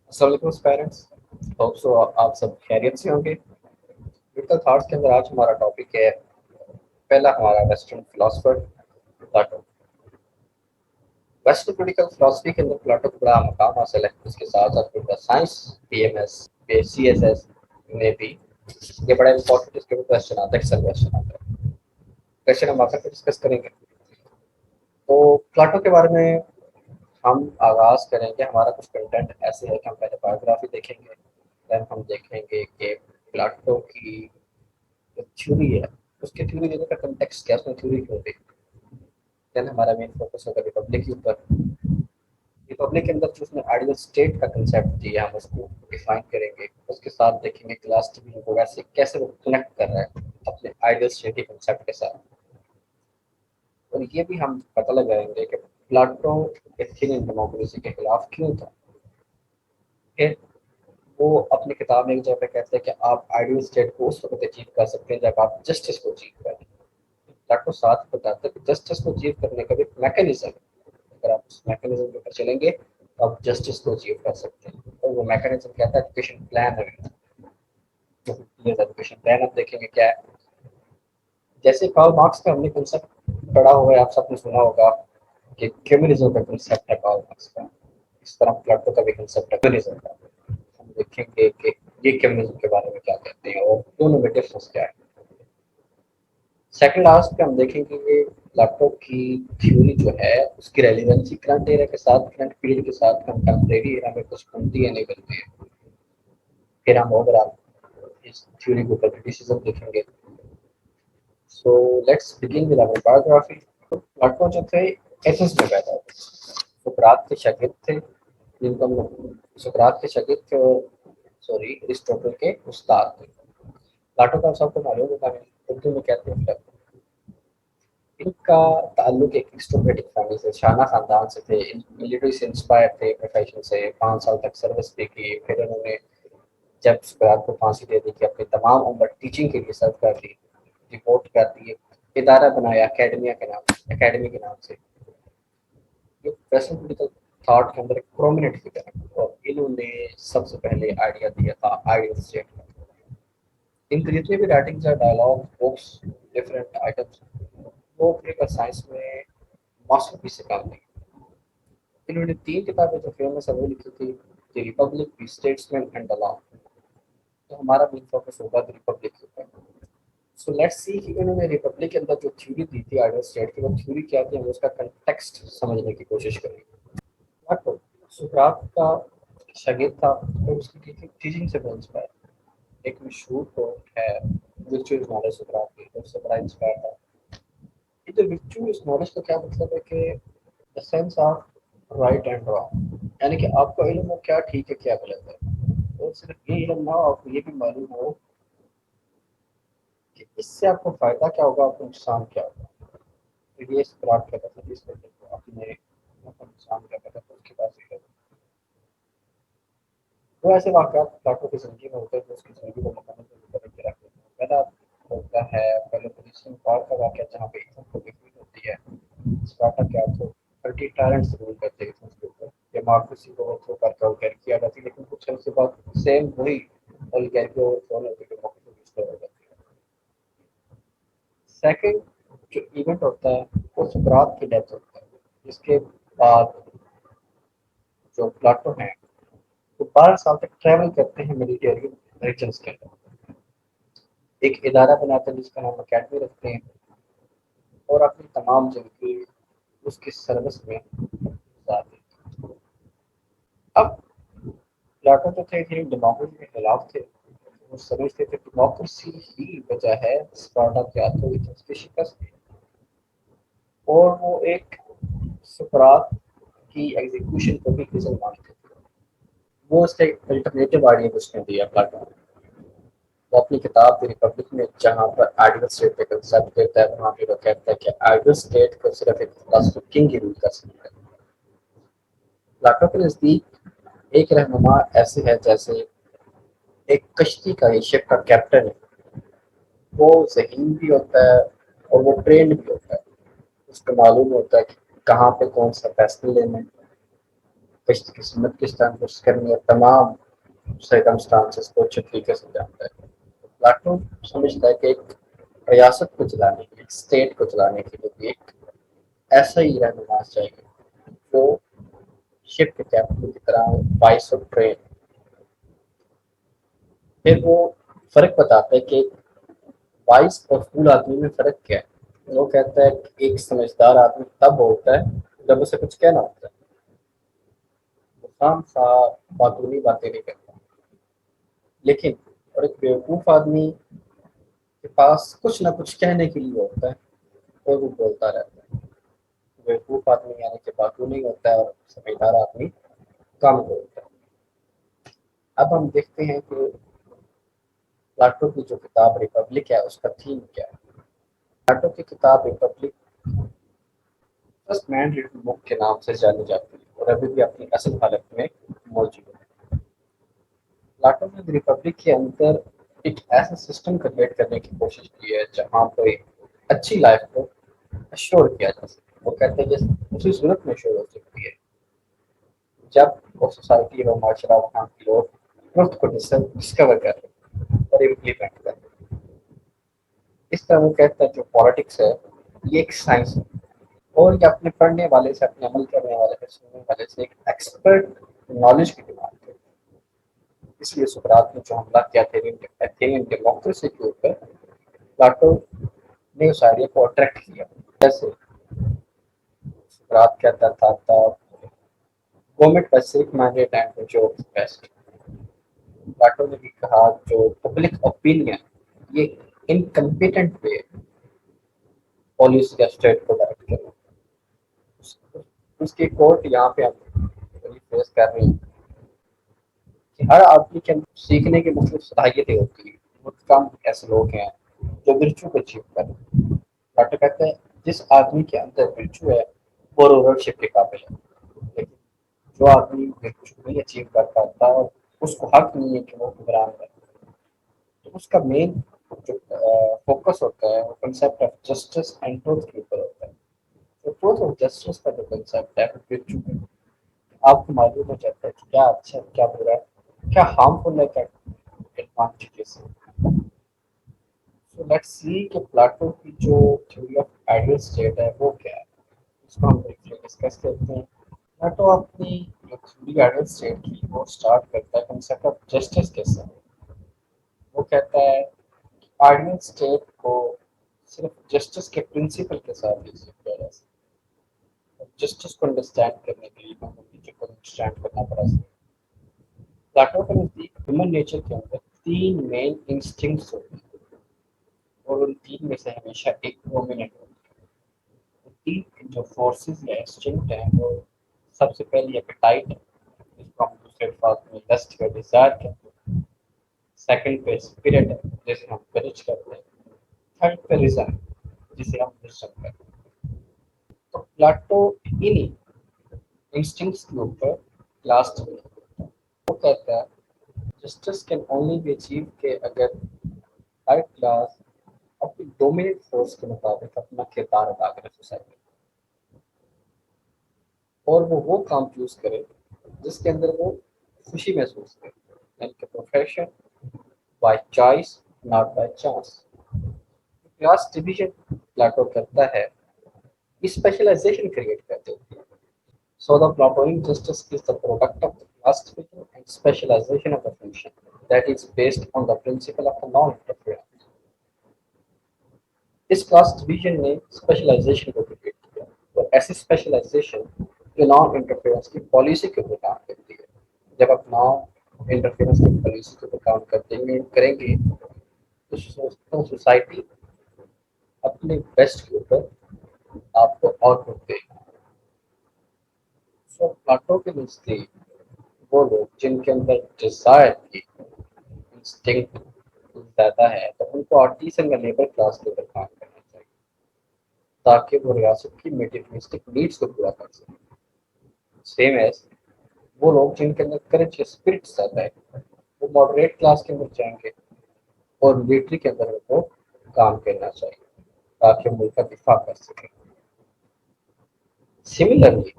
अस्सलाम parents. Hope so आप सब खैरियत से होंगे। क्रिटिकल थॉट्स के अंदर आज हमारा टॉपिक है, पहला हमारा western philosopher Plato. Western critical philosophy के अंदर प्लाटो को बड़ा मकाम हासिल है। उसके साथ साथ क्रिटिकल साइंस, पीएमएस, सीएसएस में भी ये बड़ा इंपॉर्टेंट इसके ऊपर क्वेश्चन आता है, अक्सर क्वेश्चन आता है। क्वेश्चन हम आकर के डिस्कस करेंगे। तो प्लाटो के बारे में हम आगाज करेंगे। हमारा कुछ कंटेंट ऐसे है कि हम पहले बायोग्राफी देखेंगे, देन हम देखेंगे कि प्लाटो की जो थ्योरी है, उसकी थ्योरी देने का कंटेक्स्ट क्या है, उसने थ्योरी क्यों दी। देन हमारा मेन फोकस होगा रिपब्लिक के ऊपर। रिपब्लिक के अंदर जो उसने आइडियल स्टेट का कंसेप्ट दिया, हम उसको डिफाइन करेंगे। उसके साथ देखेंगे क्लास टीवी को वैसे कैसे वो कनेक्ट कर रहा है अपने आइडियल स्टेट के कंसेप्ट के साथ। और ये भी हम पता लगाएंगे कि प्लाटो एथेनियन डेमोक्रेसी के खिलाफ क्यों था। फिर वो अपनी किताब में एक जगह पे कहते हैं कि आप आइडियल स्टेट को उस वक्त अचीव कर सकते हैं जब आप जस्टिस को अचीव करें। प्लाटो साथ बताते हैं कि जस्टिस को अचीव करने का भी मैकेनिज्म है। अगर आप उस मैकेनिज्म के ऊपर चलेंगे तो आप जस्टिस को अचीव कर सकते हैं। और वो मैकेनिज्म क्या था, एजुकेशन प्लान है। एजुकेशन प्लान आप देखेंगे क्या है। जैसे कार्ल मार्क्स का हमने कंसेप्ट पढ़ा हुआ है, आप सबने सुना होगा कि कम्युनिज्म का कंसेप्ट है कार्ल मार्क्स का। इस तरह प्लाटो का भी कंसेप्ट है कम्युनिज्म का। हम देखेंगे कि ये कम्युनिज्म के बारे में क्या कहते हैं और दोनों में डिफरेंस क्या है। सेकंड लास्ट पे हम देखेंगे कि लैपटॉप की थ्योरी जो है उसकी रेलिवेंसी करंट एरा के साथ, करंट पीरियड के साथ, कंटेम्प्रेरी एरा में कुछ बनती है नहीं बनती है। फिर हम ओवरऑल इस थ्योरी के ऊपर क्रिटिसिज्म देखेंगे। So let's begin with our biography. लैपटॉप जो थे एथेंस में पैदा हुए। सुकरात के शागिर्द थे, जिनको हम सुकरात के शागिर्द थे और सॉरी अरिस्टोटल के उस्ताद थे। प्लाटो का सबको मालूम होगा, उर्दू में कहते हैं। इनका ताल्लुक एक एरिस्टोक्रेटिक फैमिली से, शाना खानदान से थे। मिलिट्री से इंस्पायर थे, प्रोफेशन से 5 साल तक सर्विस भी की। फिर उन्होंने जब सुकरात को फांसी दे दी कि अपनी तमाम उम्र टीचिंग के लिए सर्व कर दी, रिपोर्ट कर दी, इदारा बनाया अकेडमी के नाम से। ये वेस्टर्न पॉलिटिकल थॉट के अंदर एक प्रोमिनेंट फिगर है और इन्होंने सबसे पहले आइडिया दिया था आइडियल स्टेट का। इनके जितने भी राइटिंग्स है, डायलॉग, बुक्स, डिफरेंट आइटम्स, वो क्रिटिकल साइंस में मास्टरपीस से काम नहीं। इन्होंने 3 किताबें जो फेमस है वो लिखी थी, the Republic, the statesman and the law. तो हमारा मेन फोकस होगा द रिपब्लिक के ऊपर। सो लेट्स सी कि इन्होंने रिपब्लिक के अंदर जो थ्योरी दी थी आइडियल स्टेट की, वो थ्योरी क्या थी, हम उसका कंटेक्स्ट समझने की कोशिश करेंगे। तो सुकरात का शागिर्द था और उसकी टीचिंग से बहुत इंस्पायर। एक मशहूर कोट है, विर्चुअस नॉलेज सुकरात की, तो उससे बड़ा इंस्पायर था। ये जो विर्चुअस नॉलेज का क्या मतलब है कि the sense of right and wrong, यानी कि आपको इल्म हो क्या ठीक है क्या गलत है। और सिर्फ ये इल्म ना हो, आपको ये भी मालूम हो कि इससे आपको फायदा क्या होगा, आपको नुकसान क्या होगा। तो ये सुकरात कहता था, जिस बंदे को अपने आपको नुकसान क्या पता था उसके पास ये है। वो ऐसे वाक़यात प्लाटो की ज़िंदगी में होते हैं जो उसकी ज़िंदगी को मुकम्मल तौर पे बदल के रख देते हैं। पहला होता है पहले पोजीशन पार का वाक़या, जहाँ पे एथेंस को डिफीट होती है। स्पार्टा के हाथों 30 टायरेंट्स रूल करते हैं एथेंस के ऊपर। डेमोक्रेसी को ओवरथ्रो करके ओलिगार्की आ जाती है, लेकिन कुछ समय के बाद सेम वही ओलिगार्की ओवरथ्रो होती है, डेमोक्रेसी रिस्टोर हो जाती है। सेकंड जो इवेंट होता है वो सुकरात की डेथ होता है, जिसके बाद जो प्लाटो हैं वो 12 साल तक ट्रैवल करते हैं मिलिट्री रीजन्स के अंदर। एक इदारा बनाते हैं जिसका नाम अकेडमी रखते हैं और अपनी तमाम जिंदगी उसकी सर्विस में गुजार देते हैं। अब प्लाटो तो थे डेमोक्रेसी के खिलाफ थे। वो समझते थे डेमोक्रेसी ही वजह है स्पार्टा के हाथों की शिकस्त की। और वो एक सुकरात की एग्जीक्यूशन को भी फिजल मानते थे। वो उसका अल्टरनेटिव आइडिया उसने दिया प्लाटो ने। वो अपनी किताब द रिपब्लिक में जहाँ पर आइडियल स्टेट का कंसेप्ट देता है, वहाँ पे वो कहता है कि आइडियल स्टेट को सिर्फ एक मुतासिर किंग ही रूल कर सकता है। प्लाटो के नज़दीक एक रहनुमा ऐसे है जैसे एक कश्ती का, एक शिप का कैप्टन है। वो ज़हीन भी होता है और वो ट्रेंड भी होता है। उसको मालूम होता है कि कहाँ पे कौन सा फैसला लेना है, کس قسمت کس طرح درست کرنی ہے، تمام سرکمسٹانسز کو اچھے طریقے سے جانتا ہے۔ پلاٹو سمجھتا ہے کہ ایک ریاست کو چلانے کے لیے، ایک اسٹیٹ کو چلانے کے لیے بھی ایک ایسا ہی رہنما چاہیے جو شپ کے کیپٹن کی طرح وائس اور ٹرین۔ پھر وہ فرق بتاتا ہے کہ وائس اور فول آدمی میں فرق کیا ہے۔ وہ کہتا ہے کہ ایک سمجھدار آدمی تب ہوتا ہے جب اسے کچھ کہنا ہوتا ہے، وہ خام خواہ باتونی باتیں نہیں کرتا۔ لیکن اور ایک بیوقوف آدمی کے پاس کچھ نہ کچھ کہنے کے لیے ہوتا ہے اور وہ بولتا رہتا ہے۔ بیوقوف آدمی یعنی کہ باتونی ہوتا ہے اور سمجھدار آدمی کم بولتا ہے۔ اب ہم دیکھتے ہیں کہ پلاٹو کی جو کتاب ریپبلک ہے اس کا تھیم کیا ہے۔ پلاٹو کی کتاب ریپبلک فرسٹ مین ریڈن بک کے نام سے جانی جاتی ہے اور ابھی بھی اپنی اصل حالت میں موجود ہے۔ پلاٹو نے ریپبلک کے اندر ایک ایسا سسٹم کریٹ کرنے کی کوشش کی ہے جہاں پہ اچھی لائف کو اشور کیا جا سکے۔ وہ کہتے ہیں جیسے اسی صورت میں شور ہو سکتی ہے جب وہ سوسائٹی اور معاشرہ وہاں کی لوگ ٹروتھ کو ڈسکور کر رہے اور امپلیمنٹ کر رہے۔ اس طرح وہ کہتا ہے جو پالیٹکس ہے یہ ایک سائنس ہے اور یہ اپنے پڑھنے والے سے، اپنے عمل کرنے والے سے، سننے والے سے ایک ایکسپرٹ نالج کی ڈیمانڈ کرتی ہے۔ اس لیے سقراط نے جو حملہ کیا ایتھینین ڈیموکریسی کے اوپر، پلاٹو نے اس آئیڈیا کو اٹریکٹ کیا۔ جیسے سقراط کہتا تھا گورنمنٹ کا صرف مینڈیٹ اینڈ جو بیسٹ۔ پلاٹو نے بھی کہا جو پبلک اوپینین یہ انکمپیٹنٹ وے پالیسی یا اسٹیٹ کو ڈائریکٹ کرنا۔ اس کی کوٹ یہاں پہ ہم فیس کر رہے ہیں کہ ہر آدمی کے اندر سیکھنے کی مختلف صلاحیتیں ہوتی ہیں۔ بہت کم ایسے لوگ ہیں جو ورچو کو اچیو کر رہے ہیں۔ ڈاکٹر کہتے ہیں جس آدمی کے اندر ورچو ہے وہ رولرشپ کے قابل ہے، لیکن جو آدمی ورچو نہیں اچیو کر پاتا اور اس کو حق نہیں ہے کہ وہ حکمران کرے، تو اس کا مین جو فوکس ہوتا ہے وہ concept of justice and truth کے اوپر ہوتا ہے۔ تو ٹروتھ اور جسٹس کا جو کنسیپٹ ہے وہ ورچو ہے۔ آپ کو معلوم ہو جاتا ہے کہ کیا اچھا ہے کیا برا ہے، کیا ہارمفل ہے کیا ایڈوانٹیجز ہے۔ سو لیٹس سی کہ پلاٹو کی جو تھیوری آف آئیڈیل اسٹیٹ ہے وہ کیا ہے، اس کو ہم بریفلی ڈسکس کرتے ہیں۔ پلاٹو اپنی جو تھیوری آئیڈیل اسٹیٹ کی وہ اسٹارٹ کرتا ہے کنسیپٹ آف جسٹس کے ساتھ۔ وہ کہتا ہے کہ آئیڈیل اسٹیٹ کو صرف جسٹس کے پرنسپل کے ساتھ ریزیو کیا جا سکتا ہے۔ جسٹس کو انڈرسٹینڈ کرنے کے لیے ہمیں نیچر کو انڈرسٹینڈ کرنا پڑا سکتا ہے۔ پلاٹو کے نزدیک ہیومن نیچر کے اندر تین مین انسٹنکٹس ہوتے ہیں اور ان تین میں سے ہمیشہ ایک ڈومیننٹ ہوتی ہے۔ تین جو فورسز یا انسٹنکٹ ہیں وہ سب سے پہلی ایپیٹائٹ ہے، جس کو ہم دوسرے الفاظ میں لسٹ یا ڈیزائر کہتے ہیں۔ سیکنڈ پہ اسپرٹ ہے جسے ہم کرج کرتے ہیں۔ تھرڈ پہ ریزن جسے ہم وزڈم کرتے ہیں۔ تو پلاٹو انہی انسٹنکٹس کے اوپر کلاس ڈیولپ کرتا ہے۔ وہ کہتا ہے justice can only be achieve کہ اگر ہر کلاس اپنی ڈومیننٹ فورس کے مطابق اپنا کردار ادا کرے سوسائٹی، اور وہ کام چوز کرے جس کے اندر وہ خوشی محسوس کرے، یعنی کہ profession by choice not by chance. Class division Plato کرتا ہے اسپیشلائزیشن کریٹ کرتے ہیں۔ So the Platonic justice is the product of the class division and specialization of the function that is based on the principle of the non-interference. اس class division نے specialization کو create کیا اور ایسی specialisation جو non interference کی policy کے اوپر کام کرتی ہے۔ جب آپ نان انٹرفیئرنس کی پالیسی کے اوپر کام کریں گے تو سوسائٹی اپنے بیسٹ کے اوپر آپ کو آؤٹ پٹ دے گی۔ سو پلاٹو کے نزدیک وہ لوگ جن کے اندر ڈیزائر کی انسٹنکٹ زیادہ ہے تو ان کو آرٹیزن یا لیبر کلاس کے اوپر کام کرنا چاہیے تاکہ وہ ریاست کی میٹیریلسٹک نیڈس کو پورا کر سکیں۔ سیم ایز وہ لوگ جن کے اندر کرج یا اسپرٹ زیادہ ہے وہ ماڈریٹ کلاس کے اندر جائیں گے اور ملٹری کے اندر ان کو کام کرنا چاہیے تاکہ ملک کا دفاع کر سکیں۔ سملرلی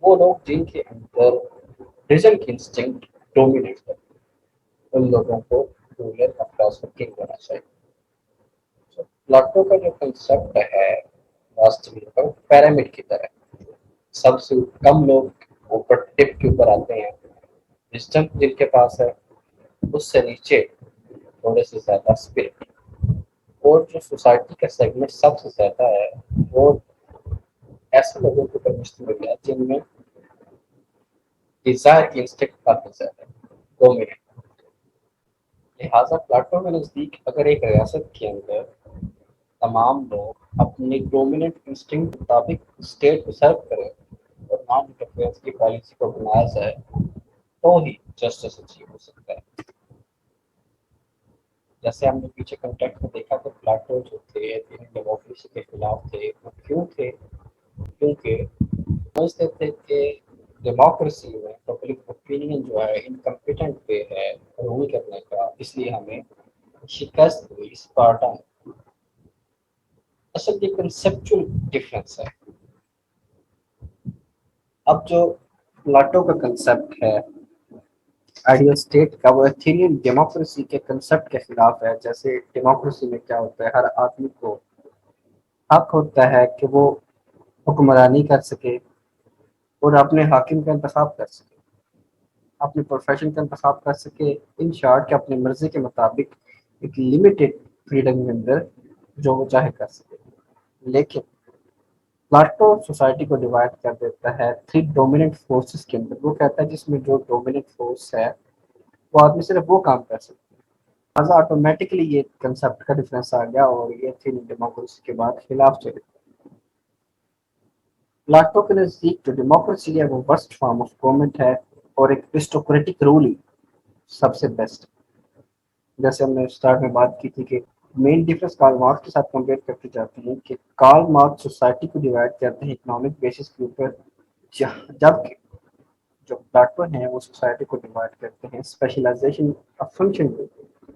وہ لوگ جن کے اندر रीजन की इंस्टिंक्ट डोमिनेट करती है, उन लोगों को रूलर अक्रॉस किंग होना चाहिए। So, प्लाटो का जो कंसेप्ट है वास्तविक पैरामिड की तरह, सबसे कम लोग ऊपर टिप के ऊपर आते हैं, विजडम जिनके पास है उससे नीचे थोड़े से ज्यादा स्पिरिट, और जो सोसाइटी का सेगमेंट सबसे ज्यादा है वो ऐसे लोगों के ऊपर मुश्तमिल है जिनमें डिजायर की इंस्टिंक्ट काफी ज्यादा है, डोमिनेट। लिहाजा प्लाटो के नजदीक अगर एक रियासत के अंदर तमाम लोग अपनी डोमिनेंट इंस्टिंक्ट के मुताबिक स्टेट को सर्व करें और नॉन इंटरफेरेंस की पॉलिसी को बनाया जाए तो ही जस्टिस अचीव हो सकता है। जैसे हमने पीछे कंटेक्ट में देखा तो प्लाटो जो थे डेमोक्रेसी के खिलाफ थे, वो क्यों थे? क्योंकि समझते थे कि डेमोक्रेसी में पब्लिक ओपिनियन जो है इनकम्पिटेंट पे है रूल करने का, इसलिए हमें शिकस्त हुई स्पार्टा में। असल ये कंसेप्चुअल डिफरेंस है। अब जो प्लाटो का कंसेप्ट है आइडियल स्टेट का, वो एथेनियन डेमोक्रेसी के कंसेप्ट के खिलाफ है। जैसे डेमोक्रेसी में क्या होता है, हर आदमी को हक होता है कि वो हुक्मरानी कर सके और अपने हाकिम का इंतखाब कर सके, अपने प्रोफेशन का इंतखाब कर सके, इन शॉर्ट के अपनी मर्जी के मुताबिक एक लिमिटेड फ्रीडम के अंदर जो वो चाहे कर सके। लेकिन प्लाटो सोसाइटी को डिवाइड कर देता है थ्री डोमिनेंट फोर्सेस के अंदर। वो कहता है जिसमें जो डोमिनेंट फोर्स है वो आदमी सिर्फ वो काम कर सकता है। लिहाजा ऑटोमेटिकली ये कंसेप्ट का डिफरेंस आ गया और ये थी डेमोक्रेसी के बाद खिलाफ चले। प्लाटो के नजदीक जो डेमोक्रेसी है वो वर्स्ट फॉर्म ऑफ गवर्नमेंट है और एक एरिस्टोक्रेटिक रूल ही सबसे बेस्ट। जैसे हमने स्टार्ट में बात की थी कि मेन डिफरेंस कार्ल मार्क्स के साथ कंपेयर करती जाती है कि कार्ल मार्क्स सोसाइटी को डिवाइड करते हैं इकोनॉमिक बेसिस के ऊपर, जबकि जो प्लाटो हैं वो सोसाइटी को डिवाइड करते हैं स्पेशलाइजेशन ऑफ फंक्शन के ऊपर।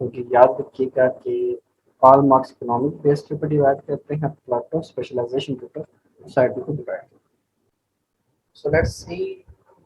क्योंकि याद रखिएगा कि कार्ल मार्क्स इकोनॉमिक बेस के ऊपर डिवाइड करते हैं, प्लाटो स्पेशलाइजेशन के ऊपर सोसाइटी को डिवाइड करते हैं। So let's see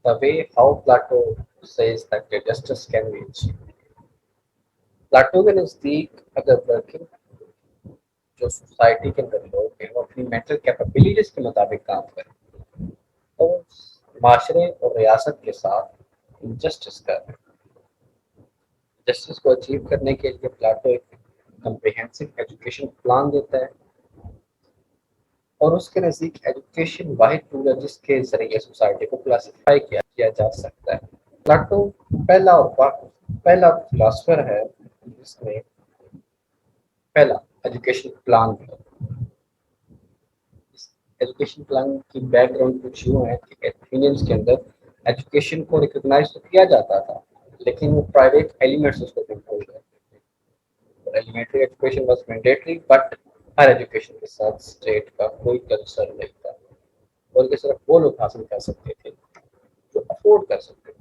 the way how Plato says that the justice can be achieved. Plato के नज़दीक अगर वर्किंग जो सोसाइटी के अंदर लोग हैं वो अपनी मेंटल कैपेबिलिटीज के मुताबिक काम करें तो माशरे और रियासत के साथ जस्टिस कर रहे हैं। जस्टिस को अचीव करने के लिए प्लाटो एक कम्प्रिहेंसिव एजुकेशन प्लान देता है और उसके नज़दीक एजुकेशन वाहिद टूल है जिसके जरिए सोसाइटी को क्लासिफाई किया जा सकता है। प्लाटो पहला फिलोसफर है जिसने पहला एजुकेशन प्लान दिया। एजुकेशन प्लान की बैकग्राउंड कुछ यूँ है कि एथेनियंस के अंदर एजुकेशन को रिकॉग्नाइज तो किया जाता था लेकिन वो प्राइवेट एलिमेंट्स उसको कंट्रोल करते थे। Elementary education was mandatory but higher education के साथ स्टेट का कोई कंसर्न नहीं था और ये सिर्फ वो लोग हासिल कर सकते थे जो अफोर्ड कर सकते थे।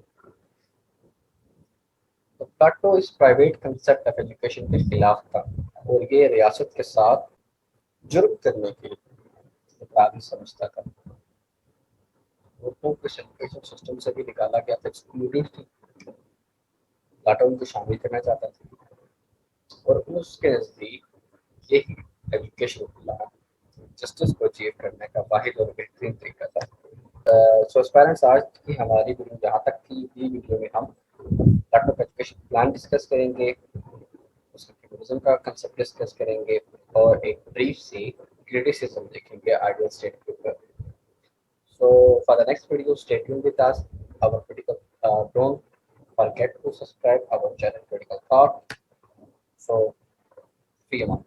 तो प्लाटो इस प्राइवेट कंसेप्ट ऑफ एजुकेशन के खिलाफ था और ये रियासत के साथ जुर्म करने के लिए अपराधी समझता था। औरतों को एजुकेशन सिस्टम से भी निकाला गया था, एक्सक्लूडेड थी। प्लाटो उनको शामिल करना चाहता था और उसके नज़दीक यही एजुकेशन प्लान जस्टिस को अचीव करने का वाहिद और बेहतरीन तरीका था। सो पेरेंट्स, आज की हमारी वीडियो जहाँ तक थी, ये वीडियो में हम प्लाटो का एजुकेशन प्लान डिस्कस करेंगे, उसके फ्यूचरिज्म का कंसेप्ट डिस्कस करेंगे और एक ब्रीफ सी क्रिटिसिज्म देखेंगे आइडियल स्टेट के ऊपर। So for the next video stay tuned with us. Our critical don't forget to subscribe our channel Critical Thought. So, see you.